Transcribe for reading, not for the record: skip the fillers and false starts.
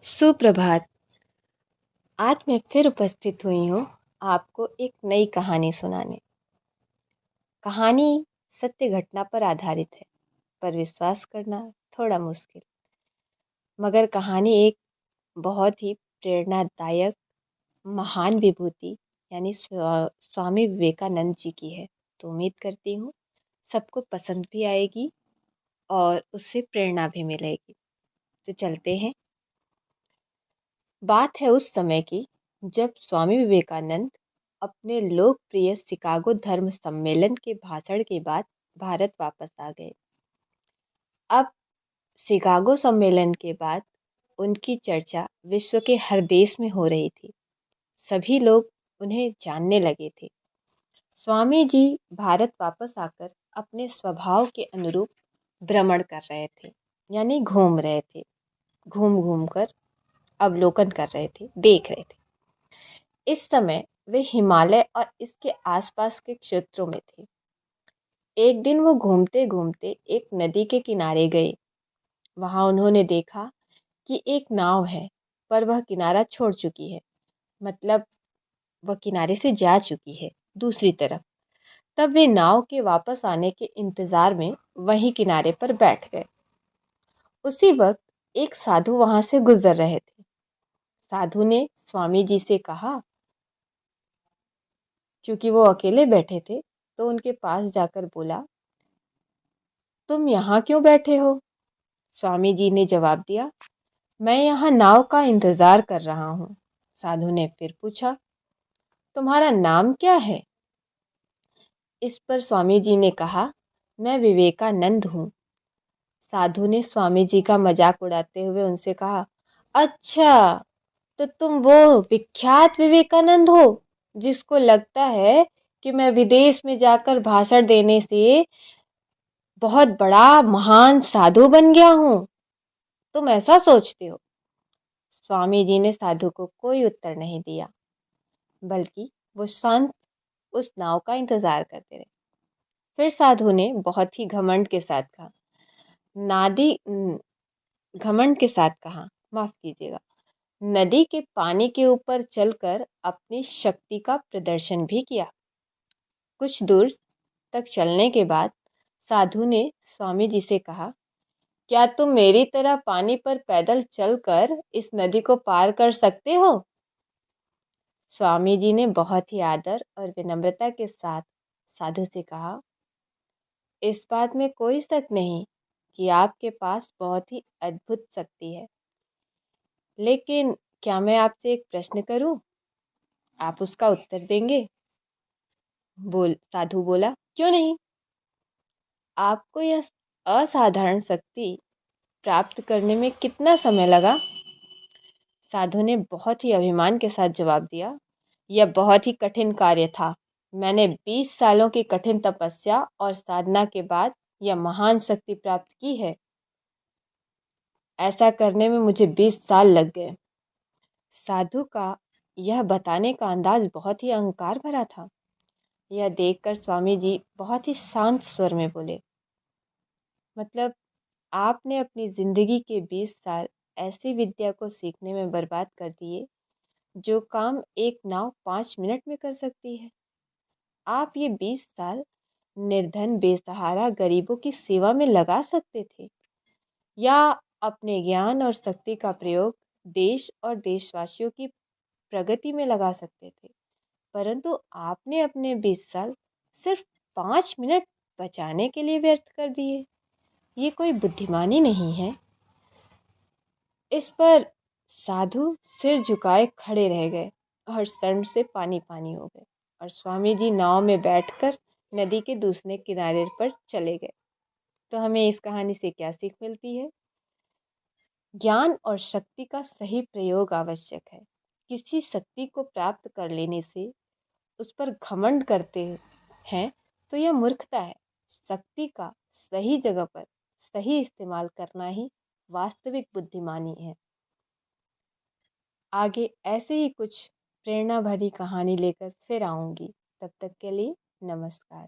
सुप्रभात। आज मैं फिर उपस्थित हुई हूँ आपको एक नई कहानी सुनाने। कहानी सत्य घटना पर आधारित है, पर विश्वास करना थोड़ा मुश्किल। मगर कहानी एक बहुत ही प्रेरणादायक महान विभूति यानी स्वामी विवेकानंद जी की है। तो उम्मीद करती हूँ सबको पसंद भी आएगी और उससे प्रेरणा भी मिलेगी। तो चलते हैं। बात है उस समय की जब स्वामी विवेकानंद अपने लोकप्रिय शिकागो धर्म सम्मेलन के भाषण के बाद भारत वापस आ गए। अब शिकागो सम्मेलन के बाद उनकी चर्चा विश्व के हर देश में हो रही थी। सभी लोग उन्हें जानने लगे थे। स्वामी जी भारत वापस आकर अपने स्वभाव के अनुरूप भ्रमण कर रहे थे, यानी घूम रहे थे। घूम घूम कर अवलोकन कर रहे थे, देख रहे थे। इस समय वे हिमालय और इसके आसपास के क्षेत्रों में थे। एक दिन वो घूमते घूमते एक नदी के किनारे गए। वहां उन्होंने देखा कि एक नाव है, पर वह किनारा छोड़ चुकी है, मतलब वह किनारे से जा चुकी है दूसरी तरफ। तब वे नाव के वापस आने के इंतजार में वहीं किनारे पर बैठ गए। उसी वक्त एक साधु वहां से गुजर रहे थे। साधु ने स्वामी जी से कहा, क्योंकि वो अकेले बैठे थे, तो उनके पास जाकर बोला, तुम यहाँ क्यों बैठे हो? स्वामी जी ने जवाब दिया, मैं यहाँ नाव का इंतजार कर रहा हूँ। साधु ने फिर पूछा, तुम्हारा नाम क्या है? इस पर स्वामी जी ने कहा, मैं विवेकानंद हूँ। साधु ने स्वामी जी का मजाक उड़ाते हुए उनसे कहा, अच्छा, तो तुम वो विख्यात विवेकानंद हो जिसको लगता है कि मैं विदेश में जाकर भाषण देने से बहुत बड़ा महान साधु बन गया हूँ, तुम ऐसा सोचते हो? स्वामी जी ने साधु को कोई उत्तर नहीं दिया, बल्कि वो शांत उस नाव का इंतजार करते रहे। फिर साधु ने बहुत ही घमंड के साथ कहा, नादी घमंड के साथ कहा, माफ कीजिएगा, नदी के पानी के ऊपर चलकर अपनी शक्ति का प्रदर्शन भी किया। कुछ दूर तक चलने के बाद साधु ने स्वामी जी से कहा, क्या तुम मेरी तरह पानी पर पैदल चलकर इस नदी को पार कर सकते हो? स्वामी जी ने बहुत ही आदर और विनम्रता के साथ साधु से कहा, इस बात में कोई शक नहीं कि आपके पास बहुत ही अद्भुत शक्ति है, लेकिन क्या मैं आपसे एक प्रश्न करूं? आप उसका उत्तर देंगे? साधु बोला, क्यों नहीं। आपको यह असाधारण शक्ति प्राप्त करने में कितना समय लगा? साधु ने बहुत ही अभिमान के साथ जवाब दिया, यह बहुत ही कठिन कार्य था। मैंने 20 सालों की कठिन तपस्या और साधना के बाद यह महान शक्ति प्राप्त की है। ऐसा करने में मुझे 20 साल लग गए। साधु का यह बताने का अंदाज बहुत ही अहंकार भरा था। यह देखकर स्वामी जी बहुत ही शांत स्वर में बोले, मतलब आपने अपनी जिंदगी के 20 साल ऐसी विद्या को सीखने में बर्बाद कर दिए जो काम एक नाव 5 मिनट में कर सकती है। आप ये 20 साल निर्धन बेसहारा गरीबों की सेवा में लगा सकते थे, या अपने ज्ञान और शक्ति का प्रयोग देश और देशवासियों की प्रगति में लगा सकते थे। परंतु आपने अपने 20 साल सिर्फ 5 मिनट बचाने के लिए व्यर्थ कर दिए। ये कोई बुद्धिमानी नहीं है। इस पर साधु सिर झुकाए खड़े रह गए और शर्म से पानी पानी हो गए, और स्वामी जी नाव में बैठकर नदी के दूसरे किनारे पर चले गए। तो हमें इस कहानी से क्या सीख मिलती है? ज्ञान और शक्ति का सही प्रयोग आवश्यक है। किसी शक्ति को प्राप्त कर लेने से उस पर घमंड करते हैं तो यह मूर्खता है। शक्ति का सही जगह पर सही इस्तेमाल करना ही वास्तविक बुद्धिमानी है। आगे ऐसे ही कुछ प्रेरणा भरी कहानी लेकर फिर आऊंगी। तब तक के लिए नमस्कार।